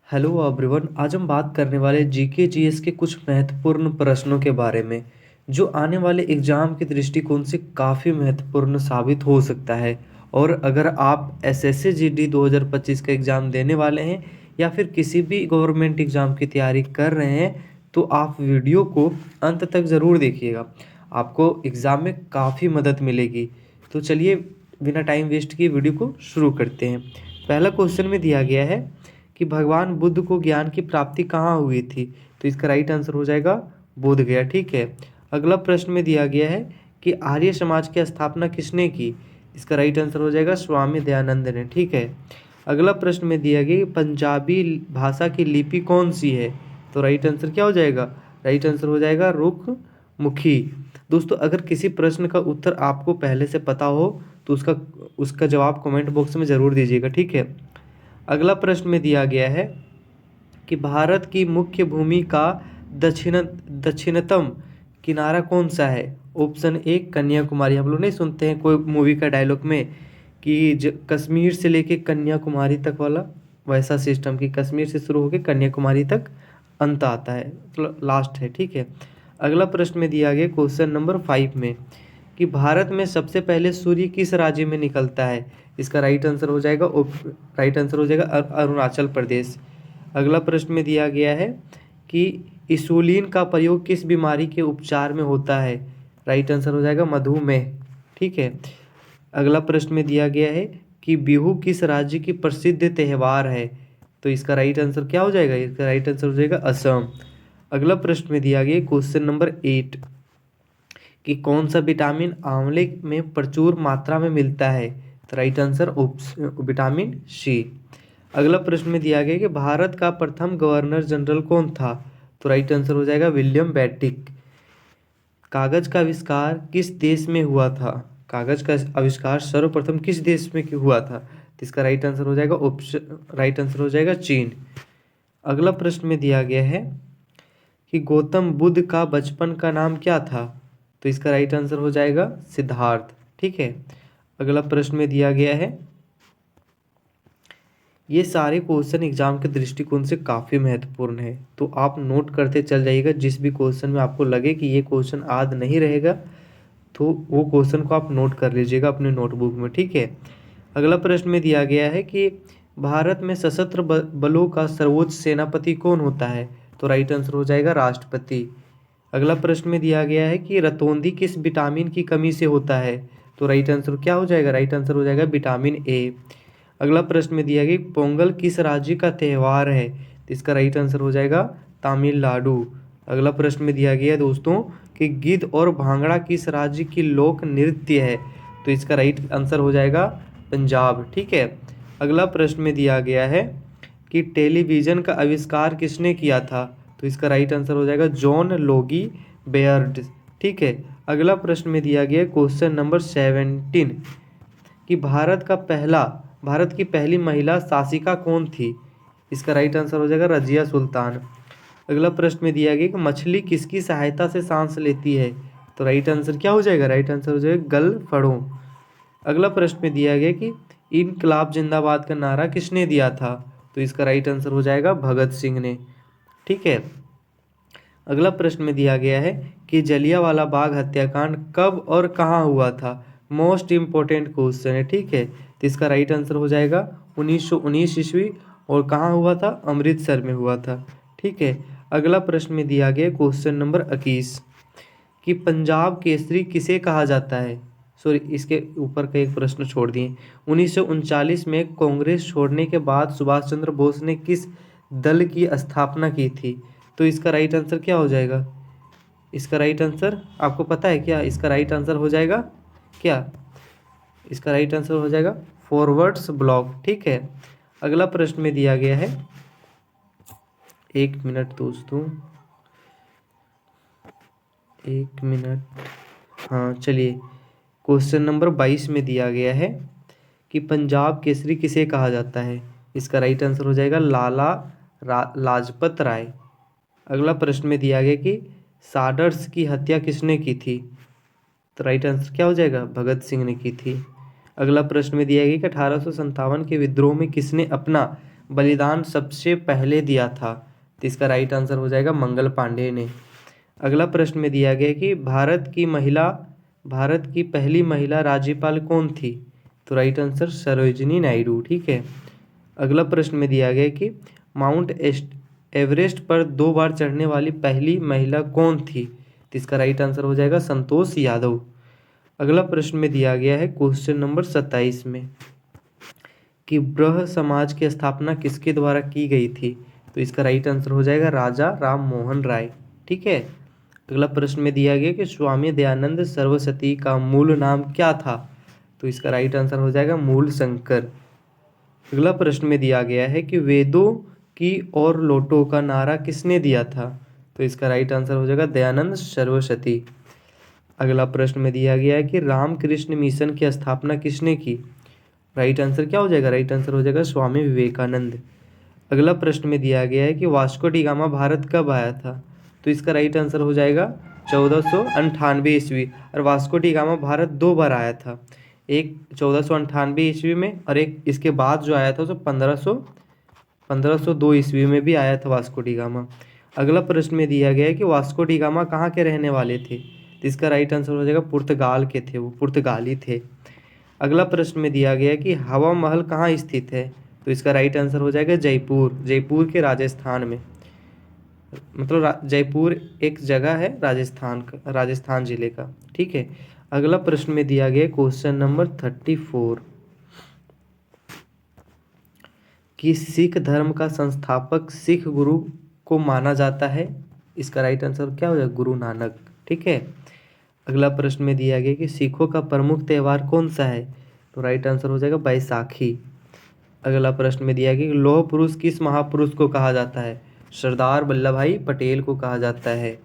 Hello everyone. आज हम बात करने वाले जीके जीएस के कुछ महत्वपूर्ण प्रश्नों के बारे में जो आने वाले एग्जाम के दृष्टिकोण से काफ़ी महत्वपूर्ण साबित हो सकता है। और अगर आप एसएससी जीडी 2025 का एग्ज़ाम देने वाले हैं या फिर किसी भी गवर्नमेंट एग्ज़ाम की तैयारी कर रहे हैं तो आप वीडियो को अंत तक ज़रूर देखिएगा, आपको एग्ज़ाम में काफ़ी मदद मिलेगी। तो चलिए बिना टाइम वेस्ट किए वीडियो को शुरू करते हैं। पहला क्वेश्चन में दिया गया है कि भगवान बुद्ध को ज्ञान की प्राप्ति कहाँ हुई थी, तो इसका राइट आंसर हो जाएगा बोध गया। ठीक है। अगला प्रश्न में दिया गया है कि आर्य समाज की स्थापना किसने की, इसका राइट आंसर हो जाएगा स्वामी दयानंद ने। ठीक है। अगला प्रश्न में दिया गया कि पंजाबी भाषा की लिपि कौन सी है, तो राइट आंसर क्या हो जाएगा, राइट आंसर हो जाएगा रुख मुखी। दोस्तों अगर किसी प्रश्न का उत्तर आपको पहले से पता हो तो उसका जवाब कमेंट बॉक्स में ज़रूर दीजिएगा। ठीक है। अगला प्रश्न में दिया गया है कि भारत की मुख्य भूमि का दक्षिणतम किनारा कौन सा है। Option A Kanyakumari. हम लोग नहीं सुनते हैं कोई मूवी का डायलॉग में कि कश्मीर से लेके कन्याकुमारी तक वाला, वैसा सिस्टम कि कश्मीर से शुरू होकर कन्याकुमारी तक अंत आता है, मतलब लास्ट है। ठीक है। अगला प्रश्न में दिया गया क्वेश्चन नंबर 5 में कि भारत में सबसे पहले सूर्य किस राज्य में निकलता है, इसका राइट आंसर हो जाएगा अरुणाचल प्रदेश। अगला प्रश्न में दिया गया है कि इंसुलिन का प्रयोग किस बीमारी के उपचार में होता है, राइट आंसर हो जाएगा मधुमेह। ठीक है। अगला प्रश्न में दिया गया है कि बिहू किस राज्य की प्रसिद्ध त्यौहार है, तो इसका राइट आंसर क्या हो जाएगा, इसका राइट आंसर हो जाएगा असम। अगला प्रश्न में दिया गया क्वेश्चन नंबर 8 कि कौन सा विटामिन आंवले में प्रचुर मात्रा में मिलता है, तो राइट आंसर विटामिन सी। अगला प्रश्न में दिया गया कि भारत का प्रथम गवर्नर जनरल कौन था, तो राइट आंसर हो जाएगा विलियम बेंटिक। कागज का आविष्कार किस देश में हुआ था, कागज का आविष्कार सर्वप्रथम किस देश में हुआ था, तो इसका राइट आंसर हो जाएगा राइट आंसर हो जाएगा चीन। अगला प्रश्न में दिया गया है कि गौतम बुद्ध का बचपन का नाम क्या था, तो इसका राइट आंसर हो जाएगा सिद्धार्थ। ठीक है। अगला प्रश्न में दिया गया है, ये सारे क्वेश्चन एग्जाम के दृष्टिकोण से काफ़ी महत्वपूर्ण है, तो आप नोट करते चल जाइएगा। जिस भी क्वेश्चन में आपको लगे कि ये क्वेश्चन आज नहीं रहेगा तो वो क्वेश्चन को आप नोट कर लीजिएगा अपने नोटबुक में। ठीक है। अगला प्रश्न में दिया गया है कि भारत में सशस्त्र बलों का सर्वोच्च सेनापति कौन होता है, तो राइट आंसर हो जाएगा राष्ट्रपति। अगला प्रश्न में दिया गया है कि रतौंधी किस विटामिन की कमी से होता है, तो राइट आंसर क्या हो जाएगा, राइट आंसर हो जाएगा विटामिन ए। अगला प्रश्न में दिया गया पोंगल किस राज्य का त्यौहार है, तो इसका राइट आंसर हो जाएगा तमिलनाडु। अगला प्रश्न में दिया गया दोस्तों कि गिद्ध और भांगड़ा किस राज्य की लोक नृत्य है, तो इसका राइट आंसर हो जाएगा पंजाब। ठीक है। अगला प्रश्न में दिया गया है कि टेलीविज़न का आविष्कार किसने किया था, तो इसका राइट आंसर हो जाएगा जॉन लोगी बेयर्ड। ठीक है। अगला प्रश्न में दिया गया क्वेश्चन नंबर 17 कि भारत की पहली महिला शासिका कौन थी, इसका राइट आंसर हो जाएगा रजिया सुल्तान। अगला प्रश्न में दिया गया कि मछली किसकी सहायता से सांस लेती है, तो राइट आंसर क्या हो जाएगा, राइट आंसर हो जाएगा गलफड़ों। अगला प्रश्न में दिया गया कि इनकलाब जिंदाबाद का नारा किसने दिया था, तो इसका राइट आंसर हो जाएगा भगत सिंह ने। ठीक है। अगला प्रश्न में दिया गया है कि जलियांवाला बाग हत्याकांड कब और कहाँ हुआ था, मोस्ट इम्पोर्टेंट क्वेश्चन है। ठीक है। तो इसका राइट आंसर हो जाएगा 1919 ईस्वी, और कहाँ हुआ था, अमृतसर में हुआ था। ठीक है। अगला प्रश्न में दिया गया क्वेश्चन नंबर 21 कि पंजाब केसरी किसे कहा जाता है, सॉरी इसके ऊपर का एक प्रश्न छोड़ दिए। 1939 में कांग्रेस छोड़ने के बाद सुभाष चंद्र बोस ने किस दल की स्थापना की थी, तो इसका राइट आंसर क्या हो जाएगा, इसका राइट आंसर आपको पता है क्या, इसका राइट आंसर हो जाएगा क्या, इसका राइट आंसर हो जाएगा फॉरवर्ड्स ब्लॉक। ठीक है। अगला प्रश्न में दिया गया है, एक मिनट दोस्तों, एक मिनट, हाँ चलिए, क्वेश्चन नंबर 22 में दिया गया है कि पंजाब केसरी किसे कहा जाता है, इसका राइट आंसर हो जाएगा लाजपत राय। अगला प्रश्न में दिया गया कि साडर्स की हत्या किसने की थी, तो राइट आंसर क्या हो जाएगा, भगत सिंह ने की थी। अगला प्रश्न में दिया गया कि 1857 के विद्रोह में किसने अपना बलिदान सबसे पहले दिया था? तो इसका राइट आंसर हो जाएगा मंगल पांडे ने। अगला प्रश्न में दिया गया कि भारत की पहली महिला राज्यपाल कौन थी? तो राइट आंसर सरोजिनी नायडू। ठीक है। अगला प्रश्न में दिया गया कि माउंट एवरेस्ट पर 2 बार चढ़ने वाली पहली महिला कौन थी? तो इसका राइट आंसर हो जाएगा संतोष यादव। अगला प्रश्न में दिया गया है क्वेश्चन नंबर 27 में कि ब्रह समाज की स्थापना किसके द्वारा की गई थी? तो इसका राइट आंसर हो जाएगा राजा राम मोहन राय। ठीक है। अगला प्रश्न में दिया गया कि स्वामी दयानंद सरस्वती का मूल नाम क्या था? तो इसका राइट आंसर हो जाएगा मूल शंकर। अगला प्रश्न में दिया गया है कि वेदों की और लोटो का नारा किसने दिया था? तो इसका राइट आंसर हो जाएगा दयानंद सरस्वती। अगला प्रश्न में दिया गया है कि रामकृष्ण मिशन की स्थापना किसने की? राइट आंसर क्या हो जाएगा? राइट आंसर हो जाएगा स्वामी विवेकानंद। अगला प्रश्न में दिया गया है कि वास्को डी गामा भारत कब आया था? तो इसका राइट आंसर हो जाएगा 1498 ईस्वी। और वास्को डी गामा भारत 2 बार आया था, एक 1498 ईस्वी में और एक इसके बाद जो आया था तो 1502 ईस्वी में भी आया था वास्को डी गामा। अगला प्रश्न में दिया गया है कि वास्को डी गामा कहाँ के रहने वाले थे? तो इसका राइट आंसर हो जाएगा पुर्तगाल के थे, वो पुर्तगाली थे। अगला प्रश्न में दिया गया है कि हवा महल कहाँ स्थित है? तो इसका राइट आंसर हो जाएगा जयपुर, जयपुर के राजस्थान में। मतलब जयपुर एक जगह है राजस्थान जिले का। ठीक है। अगला प्रश्न में दिया गया क्वेश्चन नंबर 34 कि सिख धर्म का संस्थापक सिख गुरु को माना जाता है? इसका राइट आंसर क्या हो जाएगा? गुरु नानक। ठीक है। अगला प्रश्न में दिया गया कि सिखों का प्रमुख त्यौहार कौन सा है? तो राइट आंसर हो जाएगा बैसाखी। अगला प्रश्न में दिया गया कि लौह पुरुष किस महापुरुष को कहा जाता है? सरदार वल्लभ भाई पटेल को कहा जाता है।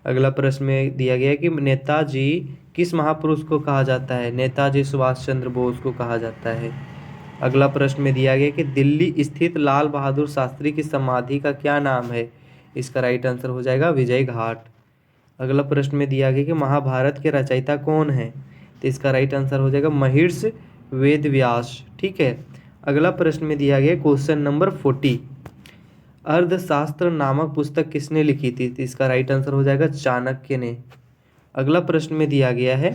अगला प्रश्न में दिया गया कि नेताजी किस महापुरुष को कहा जाता है? नेताजी सुभाष चंद्र बोस को कहा जाता है। अगला प्रश्न में दिया गया कि दिल्ली स्थित लाल बहादुर शास्त्री की समाधि का क्या नाम है? इसका राइट आंसर हो जाएगा विजय घाट। अगला प्रश्न में दिया गया कि महाभारत के रचयिता कौन है? तो इसका राइट आंसर हो जाएगा महर्षि वेदव्यास। ठीक है। अगला प्रश्न में दिया गया क्वेश्चन नंबर 40 अर्थशास्त्र नामक पुस्तक किसने लिखी थी? तो इसका राइट आंसर हो जाएगा चाणक्य ने। अगला प्रश्न में दिया गया है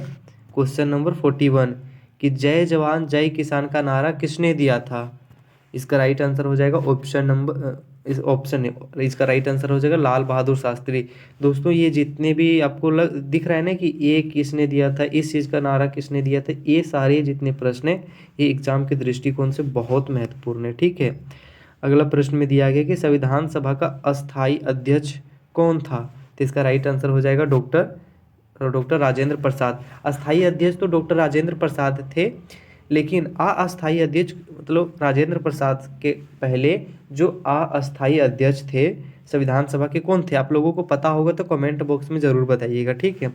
क्वेश्चन नंबर 41 कि जय जवान जय किसान का नारा किसने दिया था? इसका राइट आंसर हो जाएगा इसका राइट आंसर हो जाएगा लाल बहादुर शास्त्री। दोस्तों ये जितने भी आपको दिख रहा है ना कि ये किसने दिया था, इस चीज़ का नारा किसने दिया था, ये सारे जितने प्रश्न हैं ये एग्जाम के दृष्टिकोण से बहुत महत्वपूर्ण है। ठीक है। अगला प्रश्न में दिया गया कि संविधान सभा का अस्थायी अध्यक्ष कौन था? तो इसका राइट आंसर हो जाएगा डॉक्टर राजेंद्र प्रसाद। अस्थायी अध्यक्ष तो डॉक्टर राजेंद्र प्रसाद थे, लेकिन अस्थायी अध्यक्ष मतलब राजेंद्र प्रसाद के पहले जो अस्थायी अध्यक्ष थे संविधान सभा के कौन थे? आप लोगों को पता होगा तो कमेंट बॉक्स में ज़रूर बताइएगा। ठीक है।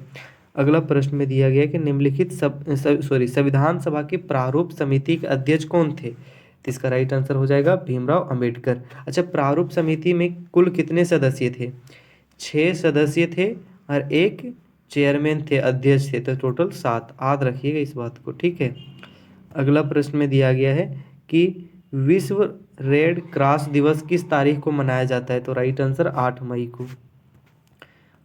अगला प्रश्न में दिया गया कि निम्नलिखित संविधान सभा की प्रारूप समिति के अध्यक्ष कौन थे? तो इसका राइट आंसर हो जाएगा भीमराव अंबेडकर। अच्छा, प्रारूप समिति में कुल कितने सदस्य थे? 6 सदस्य थे और एक चेयरमैन थे, अध्यक्ष थे, तो टोटल 7। याद रखिएगा इस बात को। ठीक है। अगला प्रश्न में दिया गया है कि विश्व रेड क्रॉस दिवस किस तारीख को मनाया जाता है? तो राइट आंसर 8 मई को।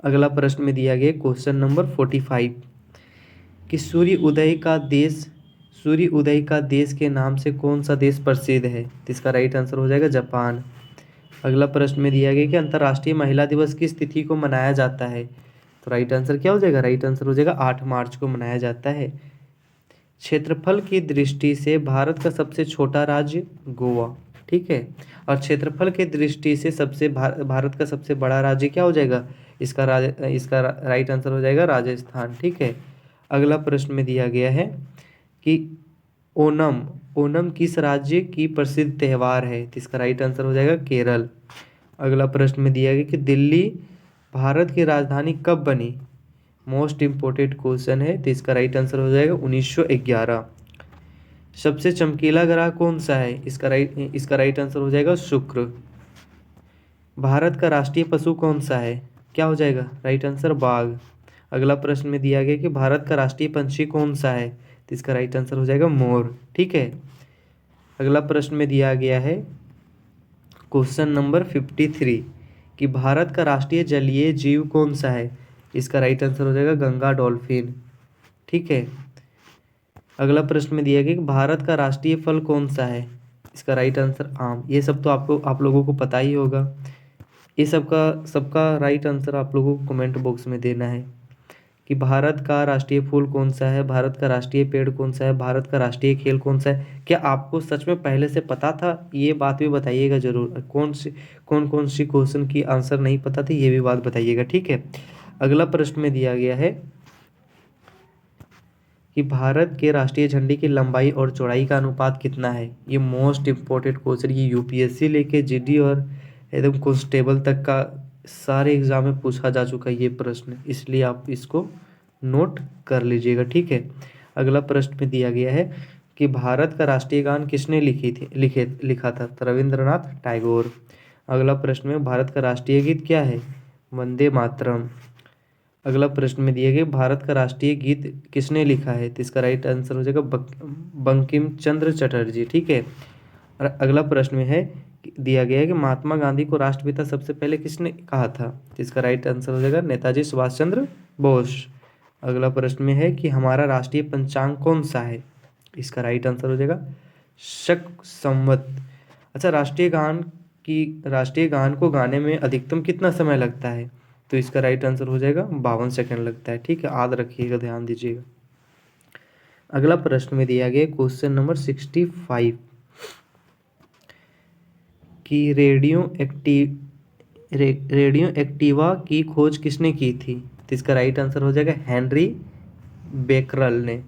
अगला प्रश्न में दिया गया क्वेश्चन नंबर 45 कि सूर्य उदय का देश के नाम से कौन सा देश प्रसिद्ध है? तो इसका राइट आंसर हो जाएगा जापान। अगला प्रश्न में दिया गया कि अंतर्राष्ट्रीय महिला दिवस किस तिथि को मनाया जाता है? तो राइट आंसर क्या हो जाएगा? राइट आंसर हो जाएगा 8 मार्च को मनाया जाता है। क्षेत्रफल की दृष्टि से भारत का सबसे छोटा राज्य गोवा। ठीक है। और क्षेत्रफल की दृष्टि से भारत का सबसे बड़ा राज्य क्या हो जाएगा? इसका राइट आंसर हो जाएगा राजस्थान। ठीक है। अगला प्रश्न में दिया गया है कि ओणम किस राज्य की प्रसिद्ध त्यौहार है? तो इसका राइट आंसर हो जाएगा केरल। अगला प्रश्न में दिया गया कि दिल्ली भारत की राजधानी कब बनी? मोस्ट इम्पोर्टेंट क्वेश्चन है, तो इसका राइट आंसर हो जाएगा 1911। सबसे चमकीला ग्रह कौन सा है? इसका राइट आंसर हो जाएगा शुक्र। भारत का राष्ट्रीय पशु कौन सा है? क्या हो जाएगा? राइट आंसर बाघ। अगला प्रश्न में दिया गया कि भारत का राष्ट्रीय पंछी कौन सा है? तो इसका राइट आंसर हो जाएगा मोर। ठीक है। अगला प्रश्न में दिया गया है क्वेश्चन नंबर 53 कि भारत का राष्ट्रीय जलीय जीव कौन सा है? इसका राइट आंसर हो जाएगा गंगा डॉल्फिन। ठीक है। अगला प्रश्न में दिया गया कि भारत का राष्ट्रीय फल कौन सा है? इसका राइट आंसर आम। ये सब तो आप लोगों को पता ही होगा। ये सबका राइट आंसर आप लोगों को कमेंट बॉक्स में देना है कि भारत का राष्ट्रीय फूल कौन सा है, भारत का राष्ट्रीय पेड़ कौन सा है, भारत का राष्ट्रीय खेल कौन सा है। क्या आपको सच में पहले से पता था? ये बात भी बताइएगा जरूर। कौन कौन सी क्वेश्चन की आंसर नहीं पता थी, ये भी बात बताइएगा। ठीक है। अगला प्रश्न में दिया गया है कि भारत के राष्ट्रीय झंडे की लंबाई और चौड़ाई का अनुपात कितना है? ये मोस्ट इम्पोर्टेंट क्वेश्चन, ये यूपीएससी लेके जीडी और एकदम कांस्टेबल तक का सारे एग्जाम में पूछा जा चुका है ये प्रश्न, इसलिए आप इसको नोट कर लीजिएगा। ठीक है। अगला प्रश्न में दिया गया है कि भारत का राष्ट्रीय गान किसने लिखा था? तो रविंद्रनाथ टैगोर। अगला प्रश्न में भारत का राष्ट्रीय गीत क्या है? वंदे मातरम। अगला प्रश्न में दिया गया भारत का राष्ट्रीय गीत किसने लिखा है? तो इसका राइट आंसर हो जाएगा बंकिम चंद्र चटर्जी। ठीक है। और अगला प्रश्न में है दिया गया है कि महात्मा गांधी को राष्ट्रपिता सबसे पहले किसने कहा था? तो इसका राइट आंसर हो जाएगा नेताजी सुभाष चंद्र बोस। अगला प्रश्न में है कि हमारा राष्ट्रीय पंचांग कौन सा है? इसका राइट आंसर हो जाएगा शक संवत। अच्छा, राष्ट्रीय गान को गाने में अधिकतम कितना समय लगता है? तो इसका राइट आंसर हो जाएगा 52 सेकंड लगता है। ठीक है, याद रखिएगा, ध्यान दीजिएगा। अगला प्रश्न में दिया गया क्वेश्चन नंबर 65 कि रेडियो एक्टिवा की खोज किसने की थी? तो इसका राइट आंसर हो जाएगा हेनरी बेकरल ने।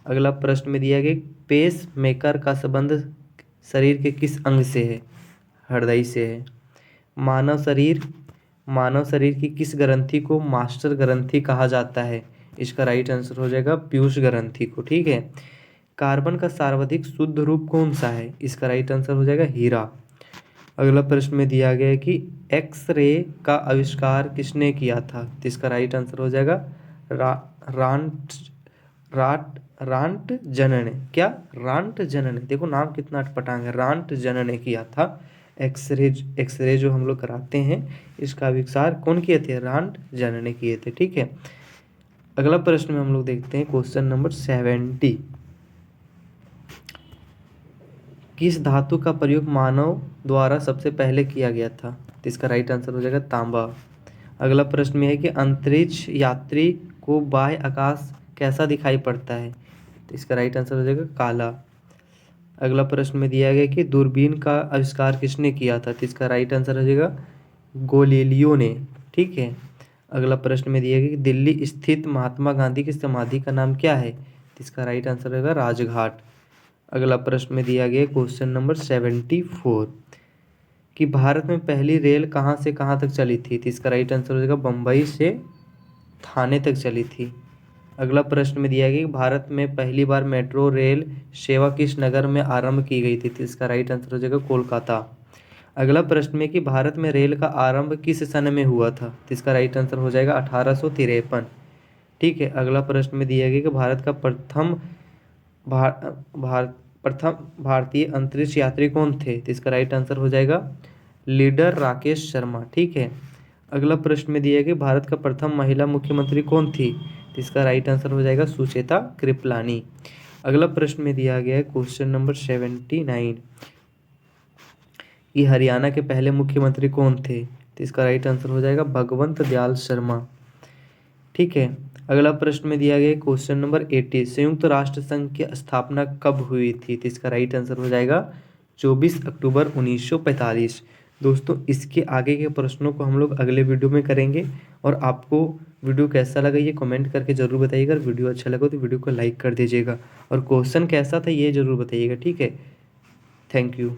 अगला प्रश्न में दिया गया पेस मेकर का संबंध शरीर के किस अंग से है? हृदय से है। मानव शरीर की किस ग्रंथि को मास्टर ग्रंथि कहा जाता है? इसका राइट आंसर हो जाएगा पीयूष ग्रंथि को। ठीक है। कार्बन का सर्वाधिक शुद्ध रूप कौन सा है? इसका राइट आंसर हो जाएगा हीरा। अगला प्रश्न में दिया गया है कि एक्स-रे का आविष्कार किसने किया था? तो इसका राइट आंसर हो जाएगा रांटजन ने। क्या? रांटजन ने। देखो नाम कितना अटपटांग है, रांटजन ने किया था। एक्सरे जो हम लोग कराते हैं, इसका आविष्कार कौन किए थे? रांटजन ने किए थे। ठीक है। अगला प्रश्न में हम लोग देखते हैं क्वेश्चन नंबर 70 किस धातु का प्रयोग मानव द्वारा सबसे पहले किया गया था? तो इसका राइट आंसर हो जाएगा तांबा। अगला प्रश्न में है कि अंतरिक्ष यात्री को बाह्य आकाश कैसा दिखाई पड़ता है? तो इसका राइट आंसर हो जाएगा काला। अगला प्रश्न में दिया गया कि दूरबीन का आविष्कार किसने किया था? तो इसका राइट आंसर हो जाएगा गैलीलियो ने। ठीक है। अगला प्रश्न में दिया गया कि दिल्ली स्थित महात्मा गांधी की समाधि का नाम क्या है? तो इसका राइट आंसर होगा राजघाट। अगला प्रश्न में दिया गया क्वेश्चन नंबर 74 कि भारत में पहली रेल कहाँ से कहाँ तक चली थी? तो इसका राइट आंसर हो जाएगा बम्बई से थाने तक चली थी। अगला प्रश्न में दिया गया कि भारत में पहली बार मेट्रो रेल सेवा किस नगर में आरंभ की गई थी? तो इसका राइट आंसर हो जाएगा कोलकाता। अगला प्रश्न में कि भारत में रेल का आरंभ किस सन में हुआ था? तो इसका राइट आंसर हो जाएगा 1853। ठीक है। अगला प्रश्न में दिया गया कि भारत का प्रथम भारतीय अंतरिक्ष यात्री कौन थे? तो इसका राइट आंसर हो जाएगा लीडर राकेश शर्मा। ठीक है। अगला प्रश्न में दिया गया भारत का प्रथम महिला मुख्यमंत्री कौन थी? तो इसका राइट आंसर हो जाएगा सुचेता कृपलानी। अगला प्रश्न में दिया गया है क्वेश्चन नंबर 79 कि हरियाणा के पहले मुख्यमंत्री कौन थे? तो इसका राइट आंसर हो जाएगा भगवंत दयाल शर्मा। ठीक है। अगला प्रश्न में दिया गया क्वेश्चन नंबर 80 संयुक्त राष्ट्र संघ की स्थापना कब हुई थी? तो इसका राइट आंसर हो जाएगा 24 अक्टूबर 1945। दोस्तों, इसके आगे के प्रश्नों को हम लोग अगले वीडियो में करेंगे और आपको वीडियो कैसा लगा ये कमेंट करके ज़रूर बताइएगा। अगर वीडियो अच्छा लगा तो वीडियो को लाइक कर दीजिएगा और क्वेश्चन कैसा था ये ज़रूर बताइएगा। ठीक है। Thank you.